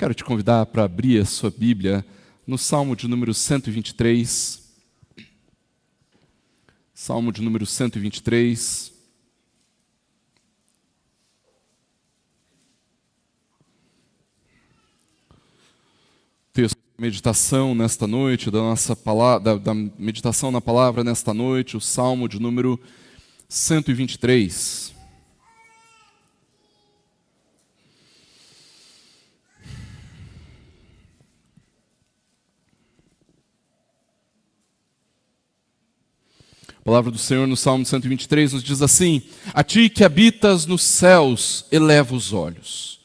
Quero te convidar para abrir a sua Bíblia no Salmo de número 123. Salmo de número 123. Texto de meditação nesta noite, da nossa palavra, da meditação na palavra nesta noite, o Salmo de número 123. A palavra do Senhor no Salmo 123 nos diz assim: A ti que habitas nos céus, eleva os olhos.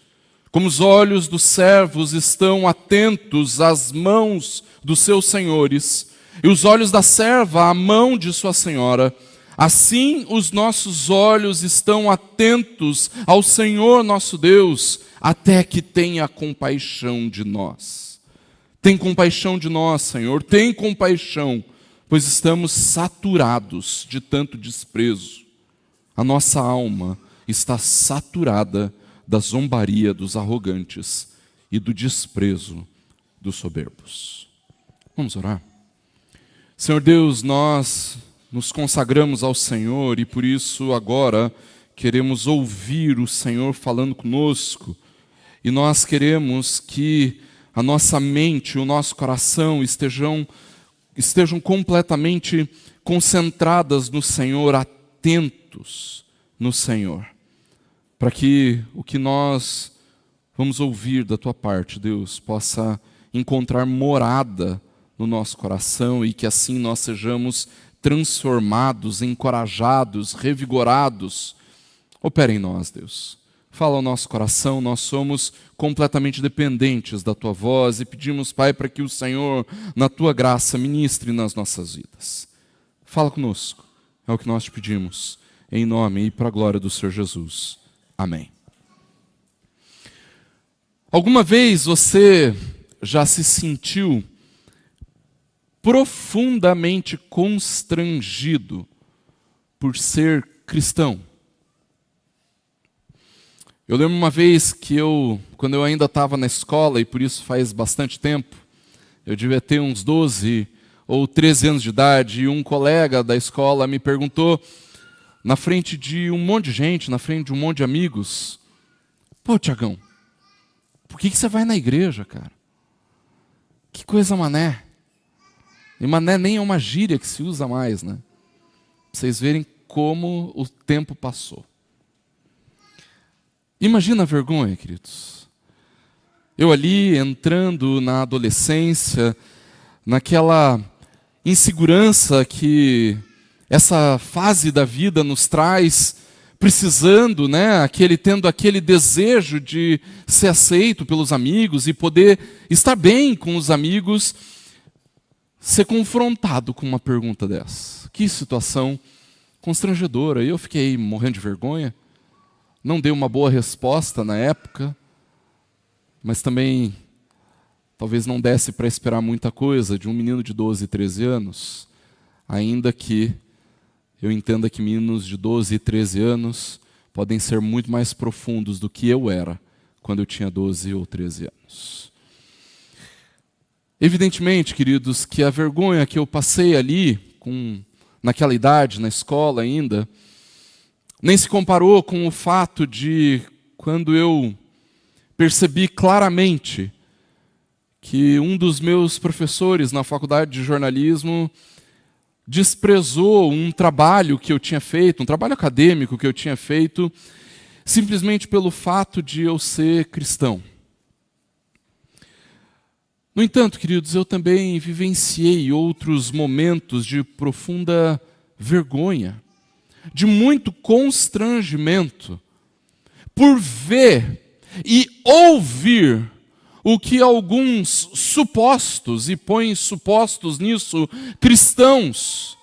Como os olhos dos servos estão atentos às mãos dos seus senhores, e os olhos da serva à mão de sua senhora, assim os nossos olhos estão atentos ao Senhor nosso Deus, até que tenha compaixão de nós. Tem compaixão de nós, Senhor, tem compaixão, pois estamos saturados de tanto desprezo. A nossa alma está saturada da zombaria dos arrogantes e do desprezo dos soberbos. Vamos orar? Senhor Deus, nós nos consagramos ao Senhor e por isso agora queremos ouvir o Senhor falando conosco. E nós queremos que a nossa mente e o nosso coração estejam completamente concentradas no Senhor, atentos no Senhor, para que o que nós vamos ouvir da Tua parte, Deus, possa encontrar morada no nosso coração e que assim nós sejamos transformados, encorajados, revigorados. Opera em nós, Deus. Fala ao nosso coração, nós somos completamente dependentes da Tua voz e pedimos, Pai, para que o Senhor, na Tua graça, ministre nas nossas vidas. Fala conosco, é o que nós te pedimos, em nome e para a glória do Senhor Jesus. Amém. Alguma vez você já se sentiu profundamente constrangido por ser cristão? Eu lembro uma vez que quando eu ainda estava na escola, e por isso faz bastante tempo, eu devia ter uns 12 ou 13 anos de idade, e um colega da escola me perguntou, na frente de um monte de gente, na frente de um monte de amigos, pô, Tiagão, por que você vai na igreja, cara? Que coisa mané. E mané nem é uma gíria que se usa mais, né? Pra vocês verem como o tempo passou. Imagina a vergonha, queridos. Eu ali, entrando na adolescência, naquela insegurança que essa fase da vida nos traz, precisando, né, tendo aquele desejo de ser aceito pelos amigos e poder estar bem com os amigos, ser confrontado com uma pergunta dessa. Que situação constrangedora. Eu fiquei morrendo de vergonha. Não dei uma boa resposta na época, mas também talvez não desse para esperar muita coisa de um menino de 12, 13 anos, ainda que eu entenda que meninos de 12 e 13 anos podem ser muito mais profundos do que eu era quando eu tinha 12 ou 13 anos. Evidentemente, queridos, que a vergonha que eu passei ali, naquela idade, na escola ainda, nem se comparou com o fato de, quando eu percebi claramente que um dos meus professores na faculdade de jornalismo desprezou um trabalho que eu tinha feito, um trabalho acadêmico que eu tinha feito, simplesmente pelo fato de eu ser cristão. No entanto, queridos, eu também vivenciei outros momentos de profunda vergonha, de muito constrangimento, por ver e ouvir o que alguns supostos, e põem supostos nisso, cristãos,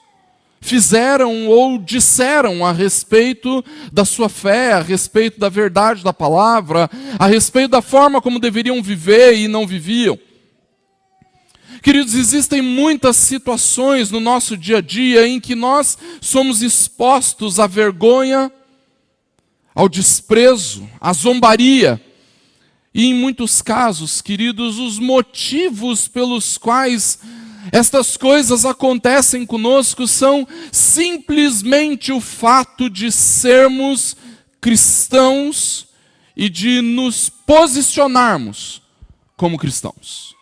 fizeram ou disseram a respeito da sua fé, a respeito da verdade da palavra, a respeito da forma como deveriam viver e não viviam. Queridos, existem muitas situações no nosso dia a dia em que nós somos expostos à vergonha, ao desprezo, à zombaria. E em muitos casos, queridos, os motivos pelos quais estas coisas acontecem conosco são simplesmente o fato de sermos cristãos e de nos posicionarmos como cristãos.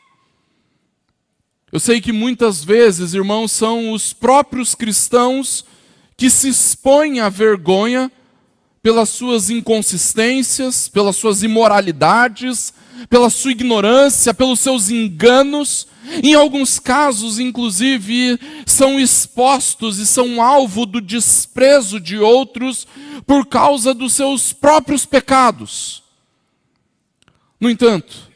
Eu sei que muitas vezes, irmãos, são os próprios cristãos que se expõem à vergonha pelas suas inconsistências, pelas suas imoralidades, pela sua ignorância, pelos seus enganos. Em alguns casos, inclusive, são expostos e são alvo do desprezo de outros por causa dos seus próprios pecados. No entanto,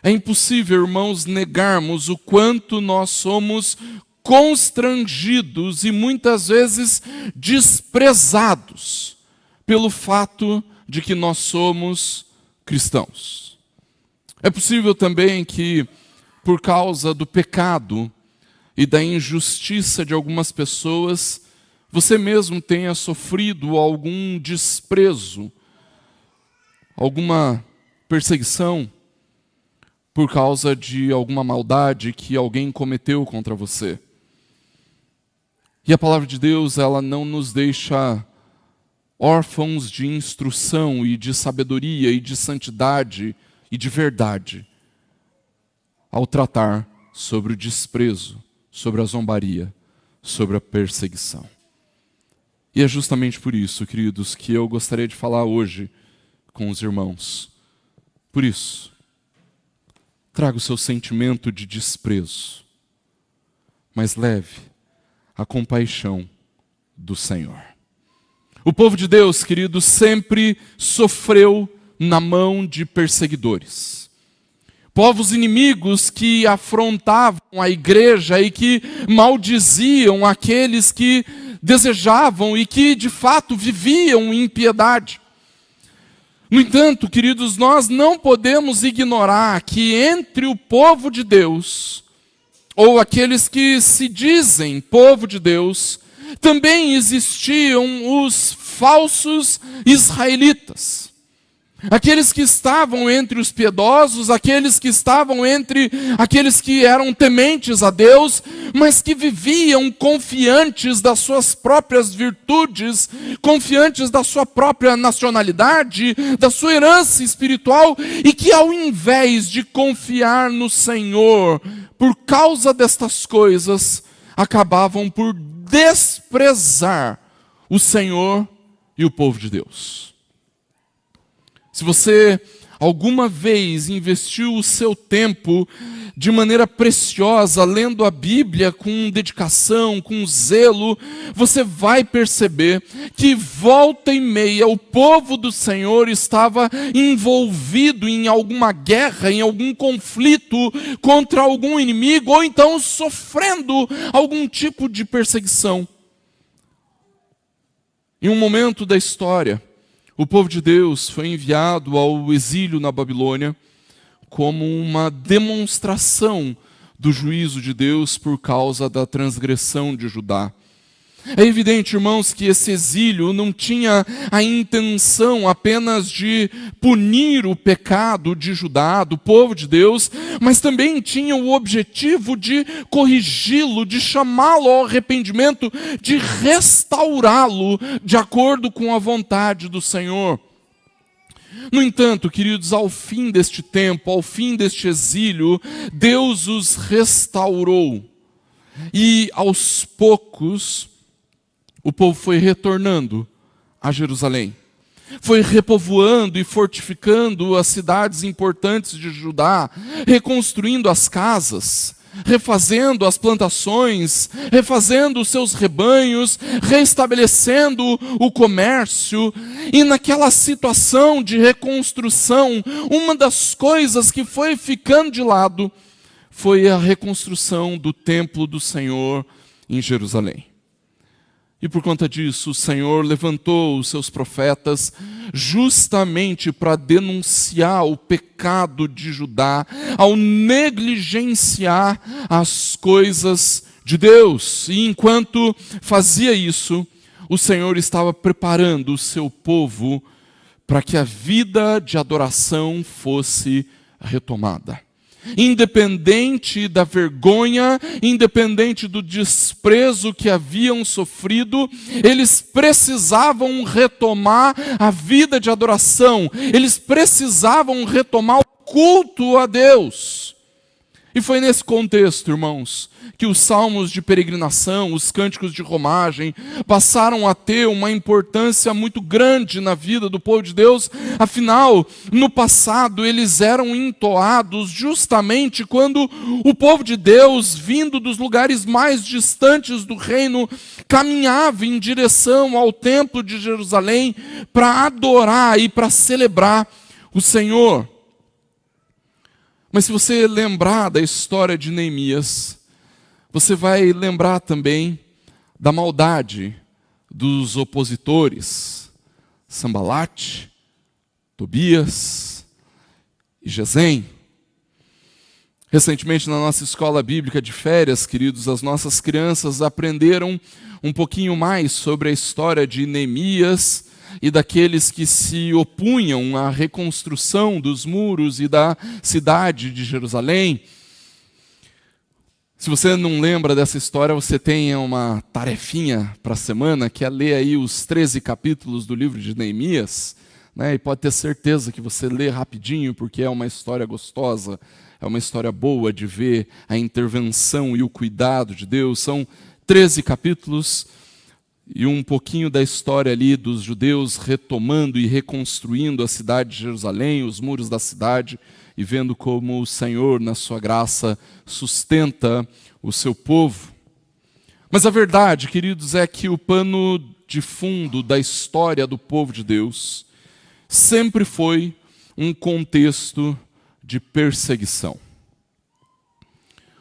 é impossível, irmãos, negarmos o quanto nós somos constrangidos e muitas vezes desprezados pelo fato de que nós somos cristãos. É possível também que, por causa do pecado e da injustiça de algumas pessoas, você mesmo tenha sofrido algum desprezo, alguma perseguição, por causa de alguma maldade que alguém cometeu contra você. E a palavra de Deus, ela não nos deixa órfãos de instrução e de sabedoria e de santidade e de verdade ao tratar sobre o desprezo, sobre a zombaria, sobre a perseguição. E é justamente por isso, queridos, que eu gostaria de falar hoje com os irmãos. Por isso, traga o seu sentimento de desprezo, mas leve a compaixão do Senhor. O povo de Deus, queridos, sempre sofreu na mão de perseguidores. Povos inimigos que afrontavam a igreja e que maldiziam aqueles que desejavam e que de fato viviam em impiedade. No entanto, queridos, nós não podemos ignorar que entre o povo de Deus, ou aqueles que se dizem povo de Deus, também existiam os falsos israelitas. Aqueles que estavam entre os piedosos, aqueles que estavam entre aqueles que eram tementes a Deus, mas que viviam confiantes das suas próprias virtudes, confiantes da sua própria nacionalidade, da sua herança espiritual, e que ao invés de confiar no Senhor, por causa destas coisas, acabavam por desprezar o Senhor e o povo de Deus. Se você alguma vez investiu o seu tempo de maneira preciosa, lendo a Bíblia com dedicação, com zelo, você vai perceber que volta e meia o povo do Senhor estava envolvido em alguma guerra, em algum conflito contra algum inimigo, ou então sofrendo algum tipo de perseguição. Em um momento da história, o povo de Deus foi enviado ao exílio na Babilônia como uma demonstração do juízo de Deus por causa da transgressão de Judá. É evidente, irmãos, que esse exílio não tinha a intenção apenas de punir o pecado de Judá, do povo de Deus, mas também tinha o objetivo de corrigi-lo, de chamá-lo ao arrependimento, de restaurá-lo de acordo com a vontade do Senhor. No entanto, queridos, ao fim deste tempo, ao fim deste exílio, Deus os restaurou. E aos poucos, o povo foi retornando a Jerusalém. Foi repovoando e fortificando as cidades importantes de Judá, reconstruindo as casas, refazendo as plantações, refazendo os seus rebanhos, restabelecendo o comércio. E naquela situação de reconstrução, uma das coisas que foi ficando de lado foi a reconstrução do templo do Senhor em Jerusalém. E por conta disso, o Senhor levantou os seus profetas justamente para denunciar o pecado de Judá ao negligenciar as coisas de Deus. E enquanto fazia isso, o Senhor estava preparando o seu povo para que a vida de adoração fosse retomada. Independente da vergonha, independente do desprezo que haviam sofrido, eles precisavam retomar a vida de adoração, eles precisavam retomar o culto a Deus. E foi nesse contexto, irmãos, que os salmos de peregrinação, os cânticos de romagem, passaram a ter uma importância muito grande na vida do povo de Deus. Afinal, no passado, eles eram entoados justamente quando o povo de Deus, vindo dos lugares mais distantes do reino, caminhava em direção ao templo de Jerusalém para adorar e para celebrar o Senhor. Mas se você lembrar da história de Neemias, você vai lembrar também da maldade dos opositores, Sambalate, Tobias e Gesem. Recentemente, na nossa escola bíblica de férias, queridos, as nossas crianças aprenderam um pouquinho mais sobre a história de Neemias e daqueles que se opunham à reconstrução dos muros e da cidade de Jerusalém. Se você não lembra dessa história, você tem uma tarefinha para a semana, que é ler aí os 13 capítulos do livro de Neemias, né? E pode ter certeza que você lê rapidinho, porque é uma história gostosa, é uma história boa de ver a intervenção e o cuidado de Deus. São 13 capítulos e um pouquinho da história ali dos judeus retomando e reconstruindo a cidade de Jerusalém, os muros da cidade, e vendo como o Senhor, na sua graça, sustenta o seu povo. Mas a verdade, queridos, é que o pano de fundo da história do povo de Deus sempre foi um contexto de perseguição.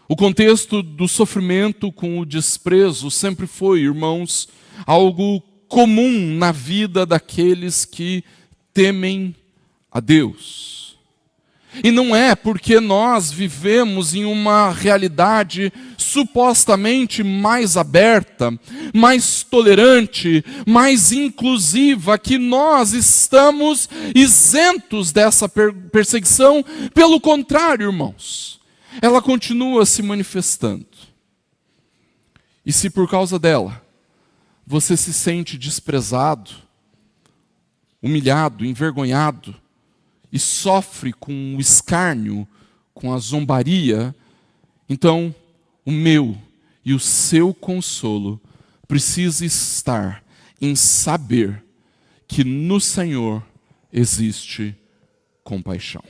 O contexto do sofrimento com o desprezo sempre foi, irmãos, algo comum na vida daqueles que temem a Deus. E não é porque nós vivemos em uma realidade supostamente mais aberta, mais tolerante, mais inclusiva, que nós estamos isentos dessa perseguição. Pelo contrário, irmãos, ela continua se manifestando. E se por causa dela você se sente desprezado, humilhado, envergonhado, e sofre com o escárnio, com a zombaria, então o meu e o seu consolo precisa estar em saber que no Senhor existe compaixão.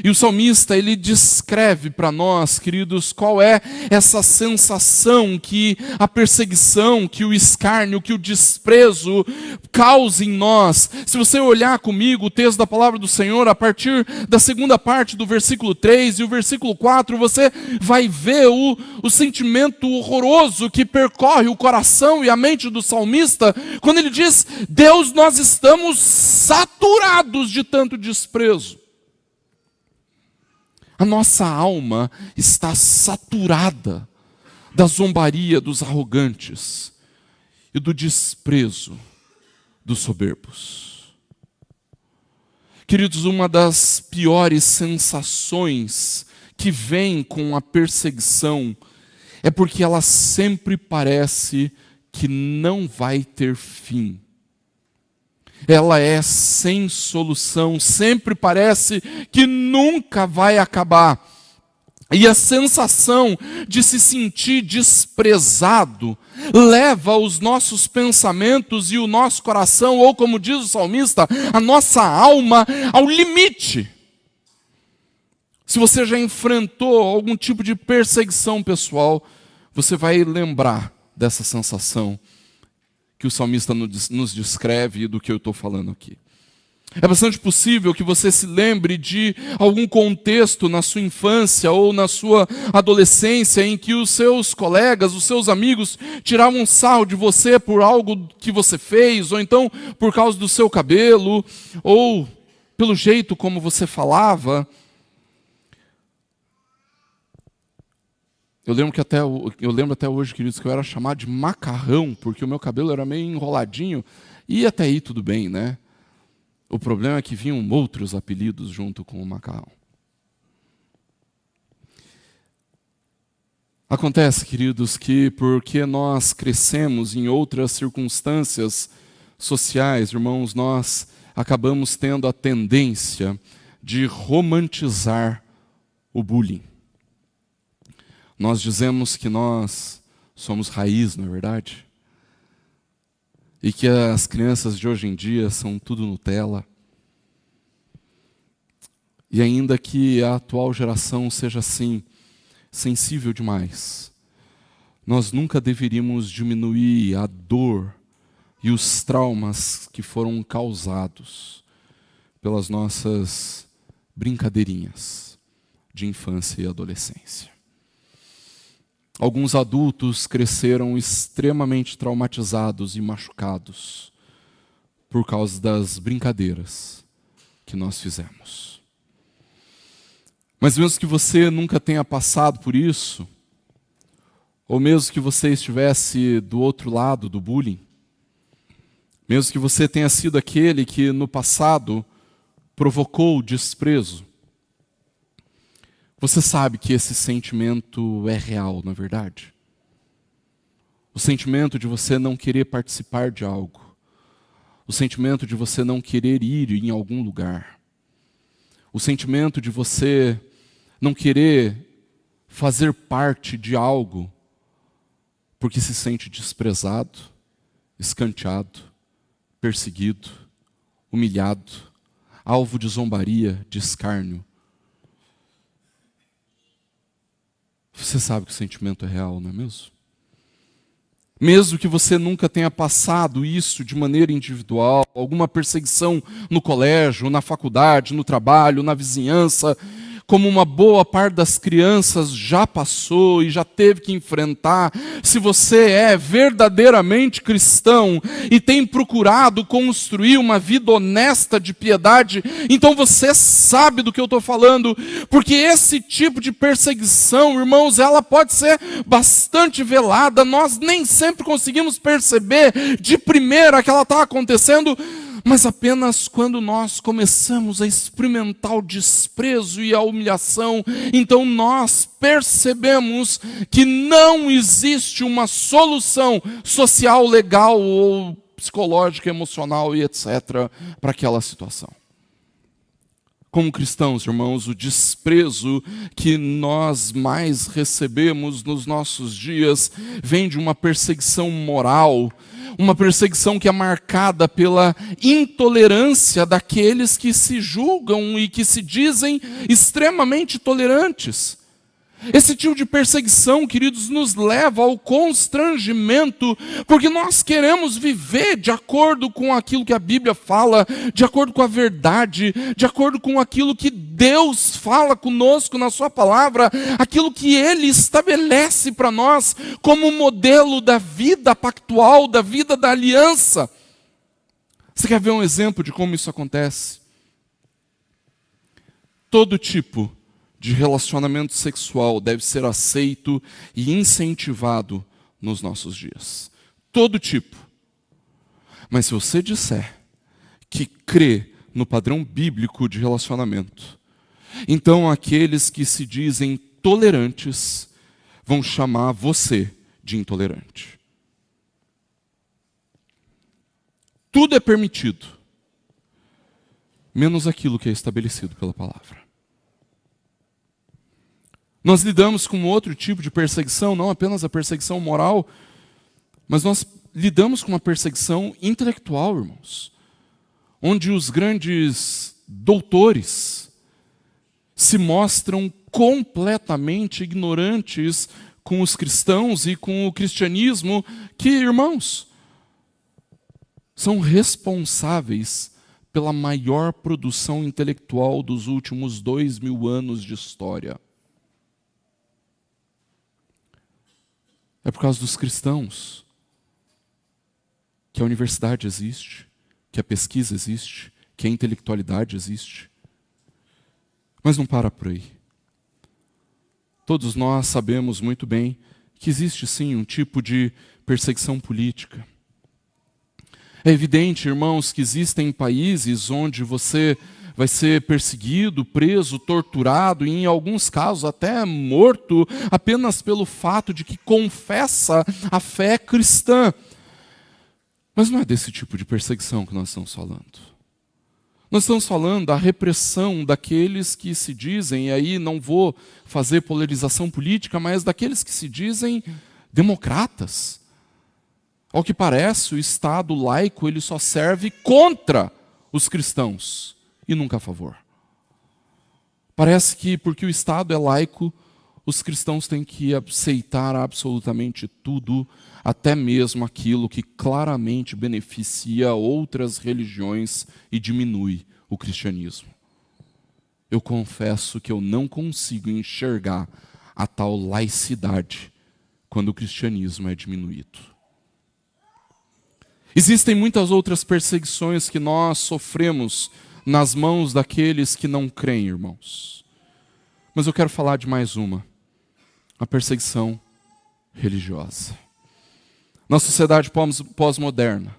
E o salmista, ele descreve para nós, queridos, qual é essa sensação que a perseguição, que o escárnio, que o desprezo causa em nós. Se você olhar comigo o texto da palavra do Senhor, a partir da segunda parte do versículo 3 e o versículo 4, você vai ver o sentimento horroroso que percorre o coração e a mente do salmista, quando ele diz: Deus, nós estamos saturados de tanto desprezo. A nossa alma está saturada da zombaria dos arrogantes e do desprezo dos soberbos. Queridos, uma das piores sensações que vem com a perseguição é porque ela sempre parece que não vai ter fim. Ela é sem solução, sempre parece que nunca vai acabar. E a sensação de se sentir desprezado leva os nossos pensamentos e o nosso coração, ou como diz o salmista, a nossa alma ao limite. Se você já enfrentou algum tipo de perseguição pessoal, você vai lembrar dessa sensação que o salmista nos descreve e do que eu estou falando aqui. É bastante possível que você se lembre de algum contexto na sua infância ou na sua adolescência em que os seus colegas, os seus amigos tiravam sarro de você por algo que você fez, ou então por causa do seu cabelo, ou pelo jeito como você falava. Eu lembro até hoje, queridos, que eu era chamado de macarrão, porque o meu cabelo era meio enroladinho, e até aí tudo bem, né? O problema é que vinham outros apelidos junto com o macarrão. Acontece, queridos, que porque nós crescemos em outras circunstâncias sociais, irmãos, nós acabamos tendo a tendência de romantizar o bullying. Nós dizemos que nós somos raiz, não é verdade? E que as crianças de hoje em dia são tudo Nutella. E ainda que a atual geração seja assim, sensível demais, nós nunca deveríamos diminuir a dor e os traumas que foram causados pelas nossas brincadeirinhas de infância e adolescência. Alguns adultos cresceram extremamente traumatizados e machucados por causa das brincadeiras que nós fizemos. Mas mesmo que você nunca tenha passado por isso, ou mesmo que você estivesse do outro lado do bullying, mesmo que você tenha sido aquele que no passado provocou o desprezo, você sabe que esse sentimento é real, não é verdade? O sentimento de você não querer participar de algo, o sentimento de você não querer ir em algum lugar, o sentimento de você não querer fazer parte de algo porque se sente desprezado, escanteado, perseguido, humilhado, alvo de zombaria, de escárnio. Você sabe que o sentimento é real, não é mesmo? Mesmo que você nunca tenha passado isso de maneira individual, alguma perseguição no colégio, na faculdade, no trabalho, na vizinhança, como uma boa parte das crianças já passou e já teve que enfrentar, se você é verdadeiramente cristão e tem procurado construir uma vida honesta de piedade, então você sabe do que eu estou falando, porque esse tipo de perseguição, irmãos, ela pode ser bastante velada, nós nem sempre conseguimos perceber de primeira que ela está acontecendo, mas apenas quando nós começamos a experimentar o desprezo e a humilhação, então nós percebemos que não existe uma solução social, legal ou psicológica, emocional e etc. para aquela situação. Como cristãos, irmãos, o desprezo que nós mais recebemos nos nossos dias vem de uma perseguição moral, uma perseguição que é marcada pela intolerância daqueles que se julgam e que se dizem extremamente tolerantes. Esse tipo de perseguição, queridos, nos leva ao constrangimento, porque nós queremos viver de acordo com aquilo que a Bíblia fala, de acordo com a verdade, de acordo com aquilo que Deus fala conosco na sua palavra, aquilo que Ele estabelece para nós como modelo da vida pactual, da vida da aliança. Você quer ver um exemplo de como isso acontece? Todo tipo de relacionamento sexual deve ser aceito e incentivado nos nossos dias. Todo tipo. Mas se você disser que crê no padrão bíblico de relacionamento, então aqueles que se dizem tolerantes vão chamar você de intolerante. Tudo é permitido, menos aquilo que é estabelecido pela palavra. Nós lidamos com outro tipo de perseguição, não apenas a perseguição moral, mas nós lidamos com uma perseguição intelectual, irmãos, onde os grandes doutores se mostram completamente ignorantes com os cristãos e com o cristianismo, que, irmãos, são responsáveis pela maior produção intelectual dos últimos 2000 anos de história. É por causa dos cristãos que a universidade existe, que a pesquisa existe, que a intelectualidade existe. Mas não para por aí. Todos nós sabemos muito bem que existe sim um tipo de perseguição política. É evidente, irmãos, que existem países onde você vai ser perseguido, preso, torturado e, em alguns casos, até morto, apenas pelo fato de que confessa a fé cristã. Mas não é desse tipo de perseguição que nós estamos falando. Nós estamos falando da repressão daqueles que se dizem, e aí não vou fazer polarização política, mas daqueles que se dizem democratas. Ao que parece, o Estado laico ele só serve contra os cristãos e nunca a favor. Parece que porque o Estado é laico, os cristãos têm que aceitar absolutamente tudo, até mesmo aquilo que claramente beneficia outras religiões e diminui o cristianismo. Eu confesso que eu não consigo enxergar a tal laicidade quando o cristianismo é diminuído. Existem muitas outras perseguições que nós sofremos nas mãos daqueles que não creem, irmãos. Mas eu quero falar de mais uma, a perseguição religiosa. Na sociedade pós-moderna,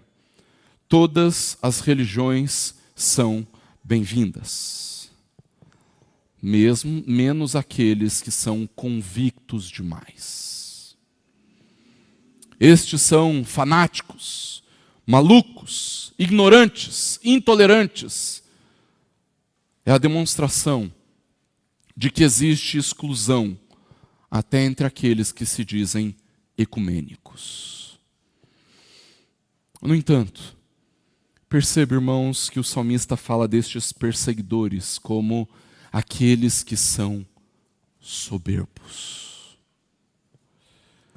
todas as religiões são bem-vindas, mesmo menos aqueles que são convictos demais. Estes são fanáticos, malucos, ignorantes, intolerantes. É a demonstração de que existe exclusão até entre aqueles que se dizem ecumênicos. No entanto, perceba, irmãos, que o salmista fala destes perseguidores como aqueles que são soberbos.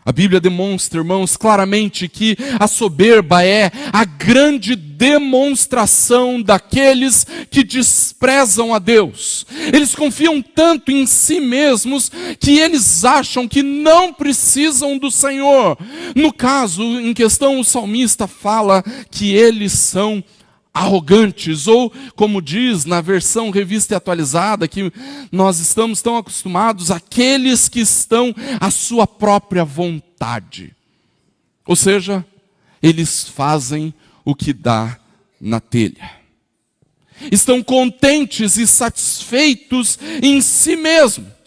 A Bíblia demonstra, irmãos, claramente que a soberba é a grande demonstração daqueles que desprezam a Deus. Eles confiam tanto em si mesmos que eles acham que não precisam do Senhor. No caso em questão, o salmista fala que eles são arrogantes, ou como diz na versão revista e atualizada, que nós estamos tão acostumados, aqueles que estão à sua própria vontade. Ou seja, eles fazem o que dá na telha. Estão contentes e satisfeitos em si mesmos.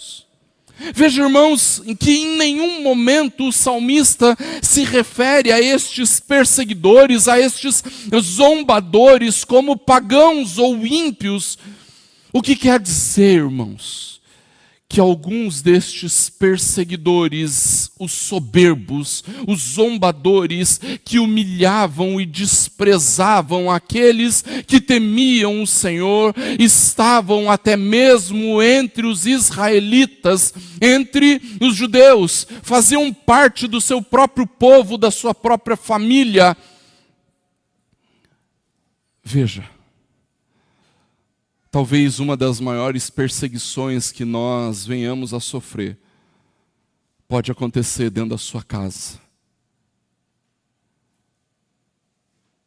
Veja, irmãos, que em nenhum momento o salmista se refere a estes perseguidores, a estes zombadores como pagãos ou ímpios. O que quer dizer, irmãos? Que alguns destes perseguidores, os soberbos, os zombadores, que humilhavam e desprezavam aqueles que temiam o Senhor, estavam até mesmo entre os israelitas, entre os judeus, faziam parte do seu próprio povo, da sua própria família. Veja, talvez uma das maiores perseguições que nós venhamos a sofrer pode acontecer dentro da sua casa.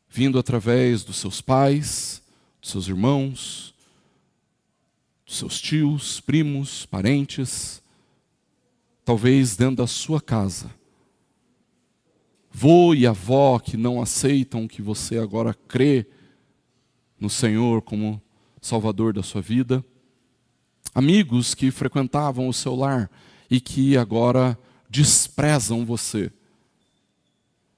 Vindo através dos seus pais, dos seus irmãos, dos seus tios, primos, parentes. Talvez dentro da sua casa. Vô e avó que não aceitam que você agora crê no Senhor como Salvador da sua vida, amigos que frequentavam o seu lar e que agora desprezam você,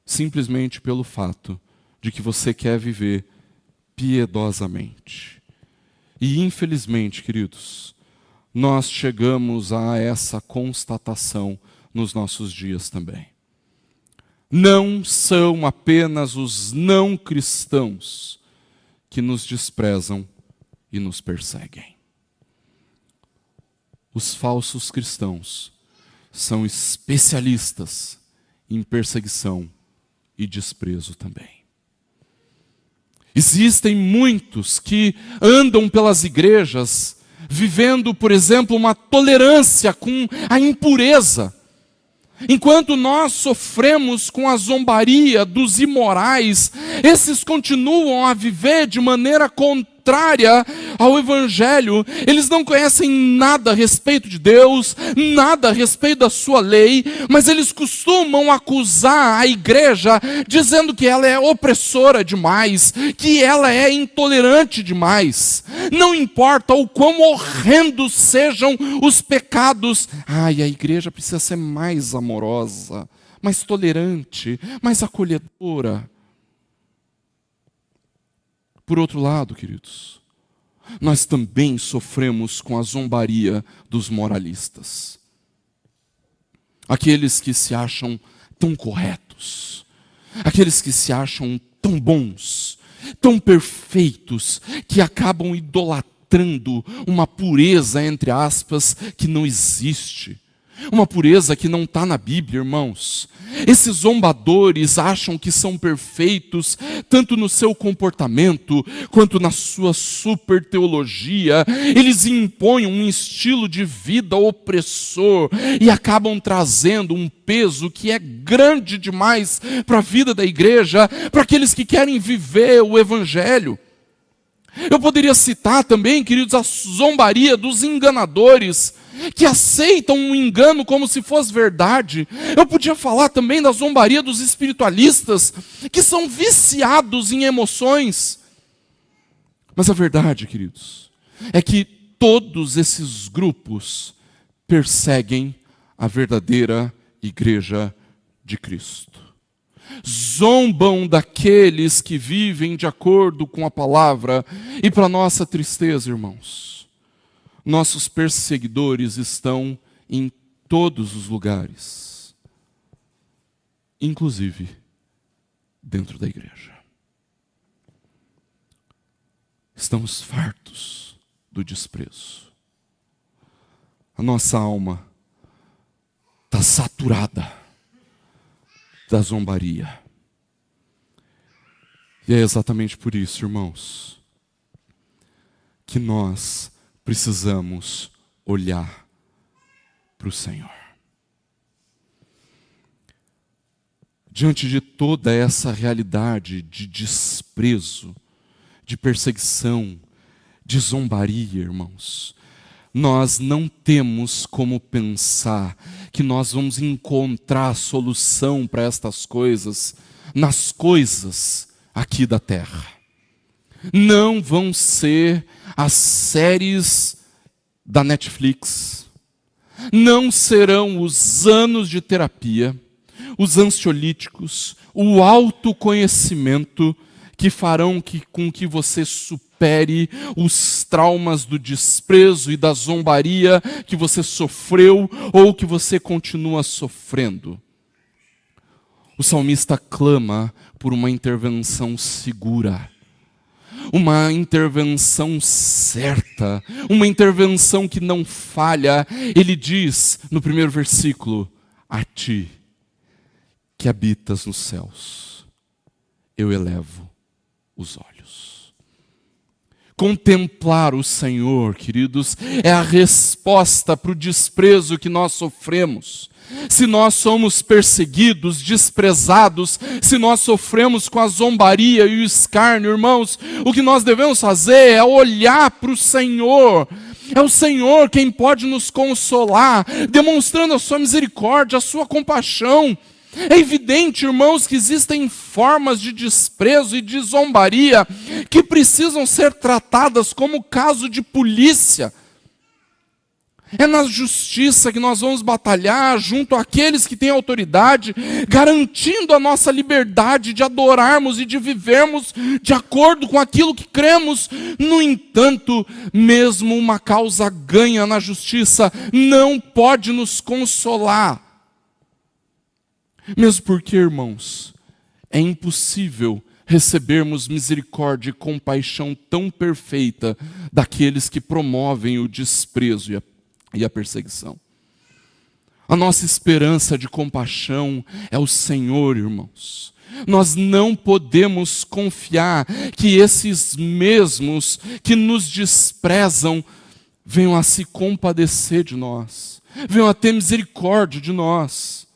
simplesmente pelo fato de que você quer viver piedosamente. E infelizmente, queridos, nós chegamos a essa constatação nos nossos dias também. Não são apenas os não cristãos que nos desprezam e nos perseguem. Os falsos cristãos são especialistas em perseguição e desprezo também. Existem muitos que andam pelas igrejas vivendo, por exemplo, uma tolerância com a impureza. Enquanto nós sofremos com a zombaria dos imorais, esses continuam a viver de maneira contrária ao Evangelho. Eles não conhecem nada a respeito de Deus, nada a respeito da sua lei, mas eles costumam acusar a igreja dizendo que ela é opressora demais, que ela é intolerante demais. Não importa o quão horrendos sejam os pecados, a igreja precisa ser mais amorosa, mais tolerante, mais acolhedora. Por outro lado, queridos, nós também sofremos com a zombaria dos moralistas. Aqueles que se acham tão corretos, aqueles que se acham tão bons, tão perfeitos, que acabam idolatrando uma pureza, entre aspas, que não existe. Uma pureza que não está na Bíblia, irmãos. Esses zombadores acham que são perfeitos, tanto no seu comportamento, quanto na sua super teologia. Eles impõem um estilo de vida opressor e acabam trazendo um peso que é grande demais para a vida da igreja, para aqueles que querem viver o Evangelho. Eu poderia citar também, queridos, a zombaria dos enganadores, que aceitam um engano como se fosse verdade. Eu podia falar também da zombaria dos espiritualistas, que são viciados em emoções. Mas a verdade, queridos, é que todos esses grupos perseguem a verdadeira igreja de Cristo. Zombam daqueles que vivem de acordo com a palavra. E para nossa tristeza, irmãos, nossos perseguidores estão em todos os lugares, inclusive dentro da igreja. Estamos fartos do desprezo. A nossa alma está saturada da zombaria. E é exatamente por isso, irmãos, que nós precisamos olhar para o Senhor. Diante de toda essa realidade de desprezo, de perseguição, de zombaria, irmãos, nós não temos como pensar que nós vamos encontrar a solução para estas coisas nas coisas aqui da terra. Não vão ser as séries da Netflix, não serão os anos de terapia, os ansiolíticos, o autoconhecimento que farão com que você supere os traumas do desprezo e da zombaria que você sofreu ou que você continua sofrendo. O salmista clama por uma intervenção segura, uma intervenção certa, uma intervenção que não falha. Ele diz no primeiro versículo: a ti que habitas nos céus, eu elevo os olhos. Contemplar o Senhor, queridos, é a resposta para o desprezo que nós sofremos. Se nós somos perseguidos, desprezados, se nós sofremos com a zombaria e o escárnio, irmãos, o que nós devemos fazer é olhar para o Senhor. É o Senhor quem pode nos consolar, demonstrando a sua misericórdia, a sua compaixão. É evidente, irmãos, que existem formas de desprezo e de zombaria que precisam ser tratadas como caso de polícia. É na justiça que nós vamos batalhar junto àqueles que têm autoridade, garantindo a nossa liberdade de adorarmos e de vivermos de acordo com aquilo que cremos. No entanto, mesmo uma causa ganha na justiça não pode nos consolar. Mesmo porque, irmãos, é impossível recebermos misericórdia e compaixão tão perfeita daqueles que promovem o desprezo e a perseguição. A nossa esperança de compaixão é o Senhor, irmãos. Nós não podemos confiar que esses mesmos que nos desprezam venham a se compadecer de nós, venham a ter misericórdia de nós.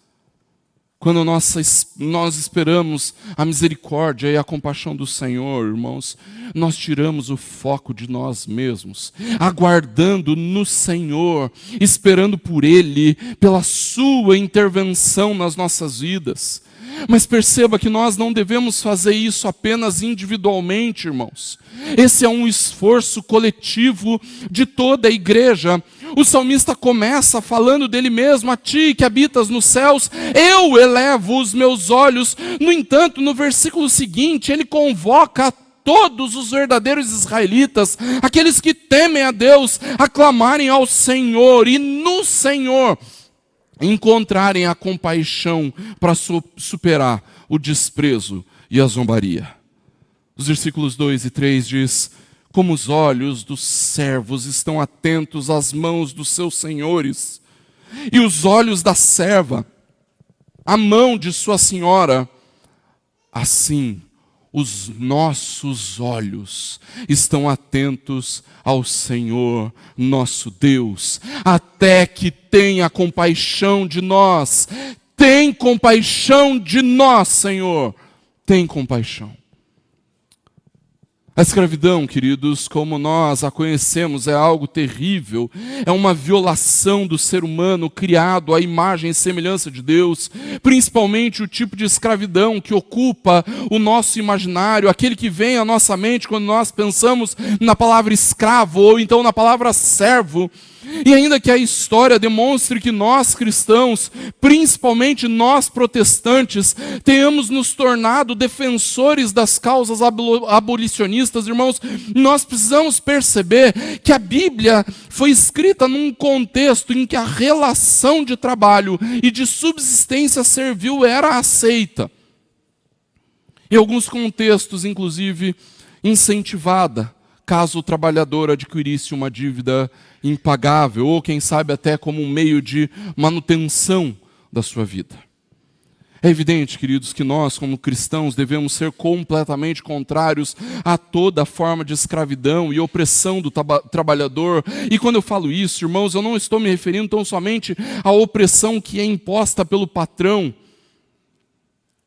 Quando nós esperamos a misericórdia e a compaixão do Senhor, irmãos, nós tiramos o foco de nós mesmos, aguardando no Senhor, esperando por Ele, pela Sua intervenção nas nossas vidas. Mas perceba que nós não devemos fazer isso apenas individualmente, irmãos. Esse é um esforço coletivo de toda a igreja. O salmista começa falando dele mesmo: a ti que habitas nos céus, eu elevo os meus olhos. No entanto, no versículo seguinte, ele convoca todos os verdadeiros israelitas, aqueles que temem a Deus, a clamarem ao Senhor e no Senhor encontrarem a compaixão para superar o desprezo e a zombaria. Os versículos 2 e 3 diz: como os olhos dos servos estão atentos às mãos dos seus senhores, e os olhos da serva à mão de sua senhora, assim os nossos olhos estão atentos ao Senhor nosso Deus, até que tenha compaixão de nós. Tem compaixão de nós, Senhor. Tem compaixão. A escravidão, queridos, como nós a conhecemos, é algo terrível, é uma violação do ser humano criado à imagem e semelhança de Deus, principalmente o tipo de escravidão que ocupa o nosso imaginário, aquele que vem à nossa mente quando nós pensamos na palavra escravo ou então na palavra servo. E ainda que a história demonstre que nós cristãos, principalmente nós protestantes, tenhamos nos tornado defensores das causas abolicionistas, irmãos, nós precisamos perceber que a Bíblia foi escrita num contexto em que a relação de trabalho e de subsistência servil era aceita. Em alguns contextos, inclusive, incentivada, caso o trabalhador adquirisse uma dívida impagável, ou quem sabe até como um meio de manutenção da sua vida. É evidente, queridos, que nós, como cristãos, devemos ser completamente contrários a toda forma de escravidão e opressão do trabalhador. E quando eu falo isso, irmãos, eu não estou me referindo tão somente à opressão que é imposta pelo patrão,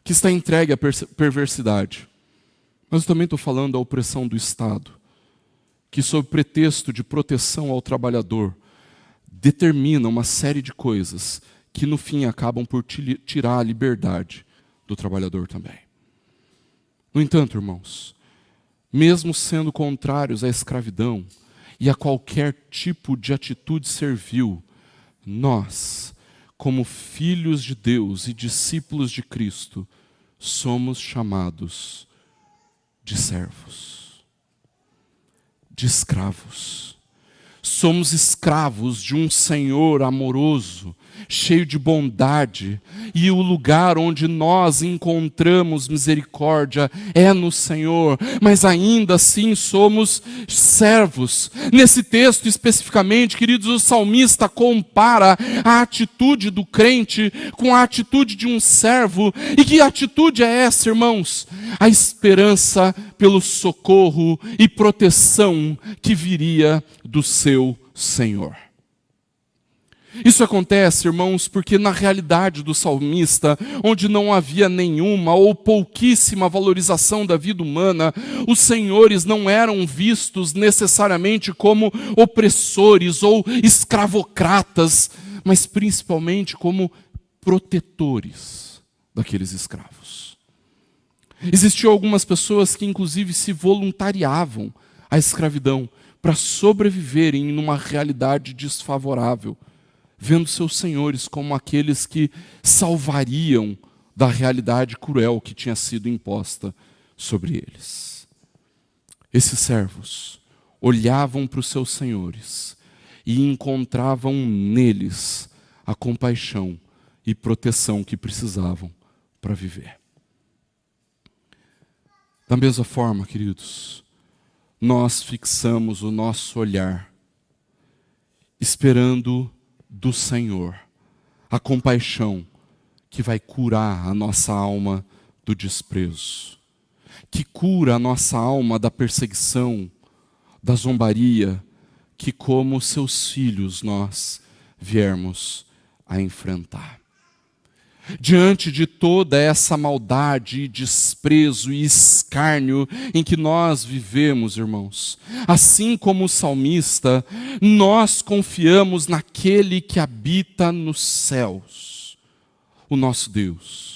que está entregue à perversidade. Mas eu também estou falando da opressão do Estado, que sob pretexto de proteção ao trabalhador, determina uma série de coisas que no fim acabam por tirar a liberdade do trabalhador também. No entanto, irmãos, mesmo sendo contrários à escravidão e a qualquer tipo de atitude servil, nós, como filhos de Deus e discípulos de Cristo, somos chamados de servos, de escravos. Somos escravos de um Senhor amoroso, cheio de bondade, e o lugar onde nós encontramos misericórdia é no Senhor, mas ainda assim somos servos. Nesse texto especificamente, queridos, o salmista compara a atitude do crente com a atitude de um servo. E que atitude é essa, irmãos? A esperança pelo socorro e proteção que viria do seu Senhor. Isso acontece, irmãos, porque na realidade do salmista, onde não havia nenhuma ou pouquíssima valorização da vida humana, os senhores não eram vistos necessariamente como opressores ou escravocratas, mas principalmente como protetores daqueles escravos. Existiam algumas pessoas que inclusive se voluntariavam à escravidão para sobreviverem numa realidade desfavorável, vendo seus senhores como aqueles que salvariam da realidade cruel que tinha sido imposta sobre eles. Esses servos olhavam para os seus senhores e encontravam neles a compaixão e proteção que precisavam para viver. Da mesma forma, queridos, nós fixamos o nosso olhar esperando do Senhor a compaixão que vai curar a nossa alma do desprezo, que cura a nossa alma da perseguição, da zombaria, que como seus filhos nós viermos a enfrentar. Diante de toda essa maldade, desprezo e escárnio em que nós vivemos, irmãos, assim como o salmista, nós confiamos naquele que habita nos céus, o nosso Deus.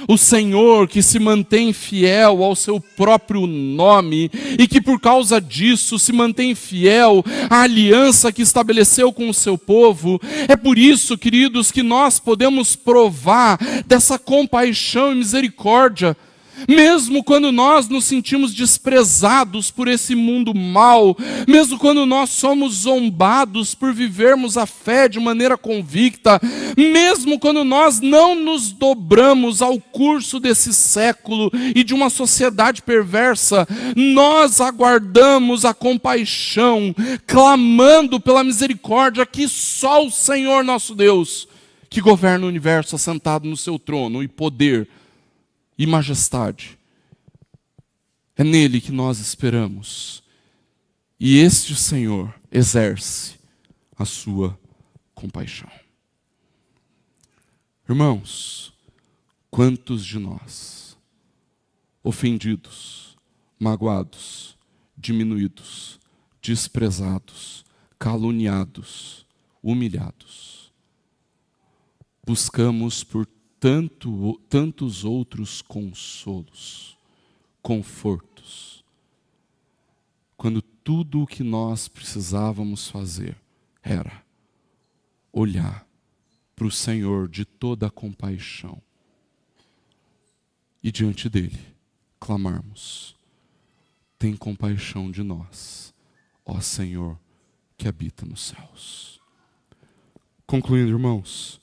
O Senhor que se mantém fiel ao seu próprio nome e que por causa disso se mantém fiel à aliança que estabeleceu com o seu povo. É por isso, queridos, que nós podemos provar dessa compaixão e misericórdia, mesmo quando nós nos sentimos desprezados por esse mundo mau, mesmo quando nós somos zombados por vivermos a fé de maneira convicta, mesmo quando nós não nos dobramos ao curso desse século e de uma sociedade perversa, nós aguardamos a compaixão, clamando pela misericórdia que só o Senhor nosso Deus, que governa o universo assentado no seu trono e poder e majestade, é nele que nós esperamos. E este Senhor exerce a sua compaixão. Irmãos, quantos de nós, ofendidos, magoados, diminuídos, desprezados, caluniados, humilhados, buscamos por tantos outros consolos, confortos, quando tudo o que nós precisávamos fazer era olhar para o Senhor de toda a compaixão e diante dele clamarmos: tem compaixão de nós, ó Senhor que habita nos céus. Concluindo, irmãos,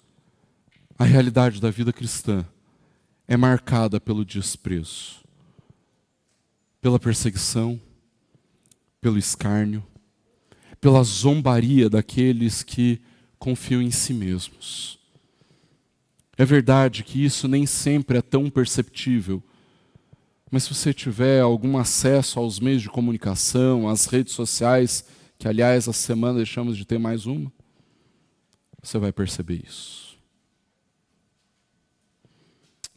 a realidade da vida cristã é marcada pelo desprezo, pela perseguição, pelo escárnio, pela zombaria daqueles que confiam em si mesmos. É verdade que isso nem sempre é tão perceptível, mas se você tiver algum acesso aos meios de comunicação, às redes sociais, que aliás essa semana deixamos de ter mais uma, você vai perceber isso.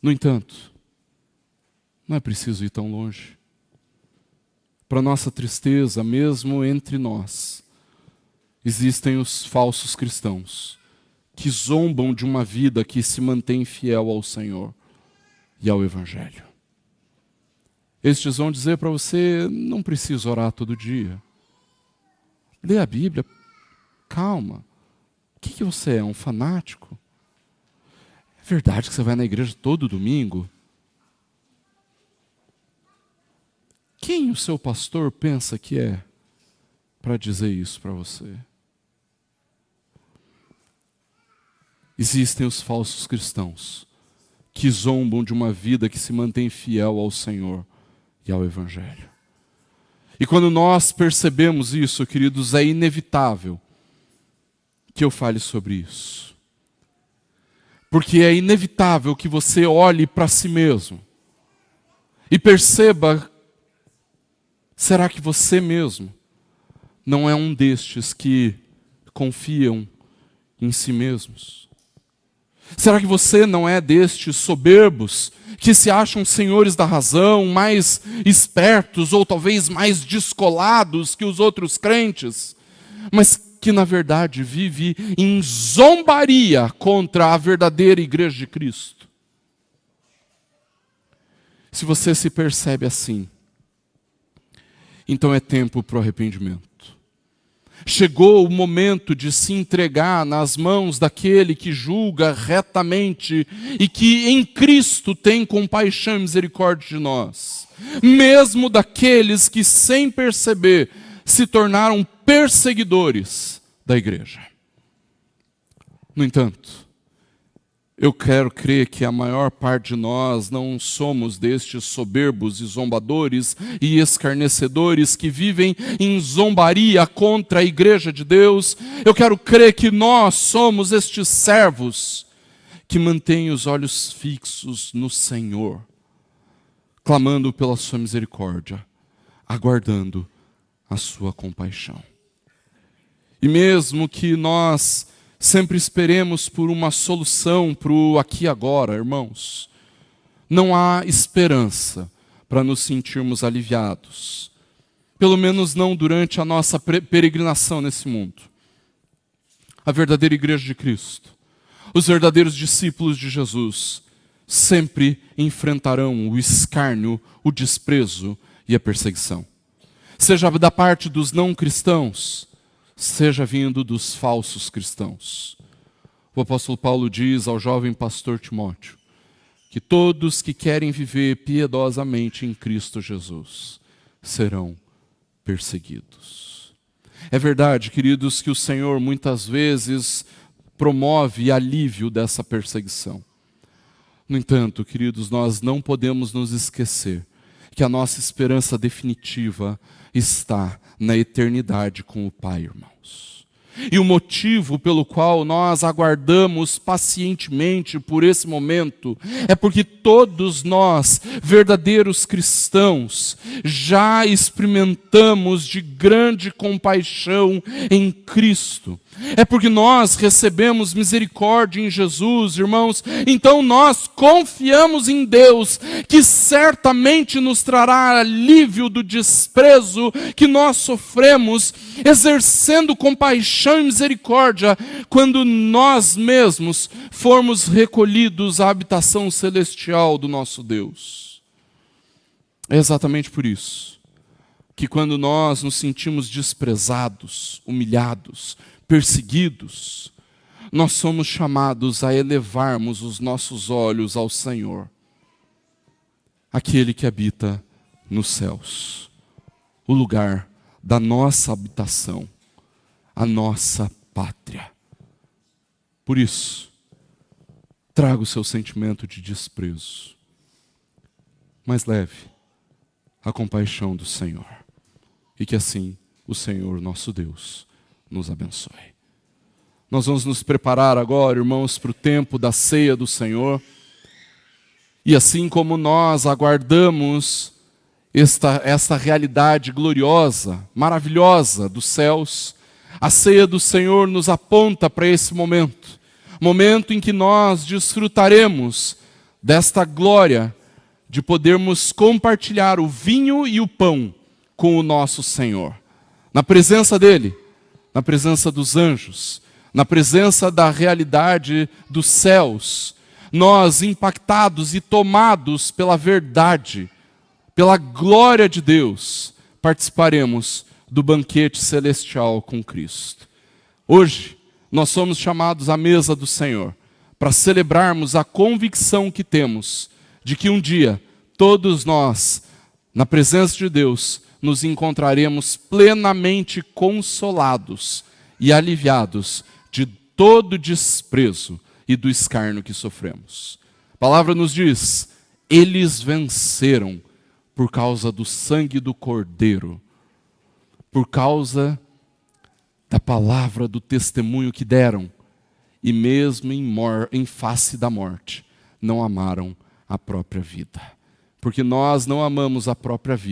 No entanto, não é preciso ir tão longe. Para nossa tristeza, mesmo entre nós, existem os falsos cristãos que zombam de uma vida que se mantém fiel ao Senhor e ao Evangelho. Estes vão dizer para você: não precisa orar todo dia. Lê a Bíblia, calma. O que você é, um fanático? É verdade que você vai na igreja todo domingo? Quem o seu pastor pensa que é para dizer isso para você? Existem os falsos cristãos que zombam de uma vida que se mantém fiel ao Senhor e ao Evangelho. E quando nós percebemos isso, queridos, é inevitável que eu fale sobre isso. Porque é inevitável que você olhe para si mesmo e perceba: será que você mesmo não é um destes que confiam em si mesmos? Será que você não é destes soberbos que se acham senhores da razão, mais espertos ou talvez mais descolados que os outros crentes, mas que na verdade vive em zombaria contra a verdadeira igreja de Cristo? Se você se percebe assim, então é tempo para o arrependimento. Chegou o momento de se entregar nas mãos daquele que julga retamente e que em Cristo tem compaixão e misericórdia de nós, mesmo daqueles que sem perceber se tornaram perseguidores da igreja. No entanto, eu quero crer que a maior parte de nós não somos destes soberbos e zombadores e escarnecedores que vivem em zombaria contra a igreja de Deus. Eu quero crer que nós somos estes servos que mantêm os olhos fixos no Senhor, clamando pela sua misericórdia, aguardando a sua compaixão. E mesmo que nós Sempre esperemos por uma solução para o aqui e agora, irmãos. Não há esperança para nos sentirmos aliviados. Pelo menos não durante a nossa peregrinação nesse mundo. A verdadeira igreja de Cristo, os verdadeiros discípulos de Jesus, sempre enfrentarão o escárnio, o desprezo e a perseguição. Seja da parte dos não cristãos, seja vindo dos falsos cristãos. O apóstolo Paulo diz ao jovem pastor Timóteo que todos que querem viver piedosamente em Cristo Jesus serão perseguidos. É verdade, queridos, que o Senhor muitas vezes promove alívio dessa perseguição. No entanto, queridos, nós não podemos nos esquecer que a nossa esperança definitiva está na eternidade com o Pai, irmãos. E o motivo pelo qual nós aguardamos pacientemente por esse momento é porque todos nós, verdadeiros cristãos, já experimentamos de grande compaixão em Cristo. É porque nós recebemos misericórdia em Jesus, irmãos, então nós confiamos em Deus, que certamente nos trará alívio do desprezo que nós sofremos, exercendo compaixão e misericórdia, quando nós mesmos formos recolhidos à habitação celestial do nosso Deus. É exatamente por isso que quando nós nos sentimos desprezados, humilhados, perseguidos, nós somos chamados a elevarmos os nossos olhos ao Senhor, aquele que habita nos céus, o lugar da nossa habitação, a nossa pátria. Por isso, traga o seu sentimento de desprezo, mas leve a compaixão do Senhor, e que assim o Senhor nosso Deus nos abençoe. Nós vamos nos preparar agora, irmãos, para o tempo da ceia do Senhor. E assim como nós aguardamos esta realidade gloriosa, maravilhosa dos céus, a ceia do Senhor nos aponta para esse momento. Momento em que nós desfrutaremos desta glória de podermos compartilhar o vinho e o pão com o nosso Senhor. Na presença dEle, na presença dos anjos, na presença da realidade dos céus, nós impactados e tomados pela verdade, pela glória de Deus, participaremos do banquete celestial com Cristo. Hoje, nós somos chamados à mesa do Senhor para celebrarmos a convicção que temos de que um dia, todos nós, na presença de Deus, nos encontraremos plenamente consolados e aliviados de todo desprezo e do escárnio que sofremos. A palavra nos diz, eles venceram por causa do sangue do Cordeiro, por causa da palavra do testemunho que deram, e mesmo em face da morte, não amaram a própria vida. Porque nós não amamos a própria vida.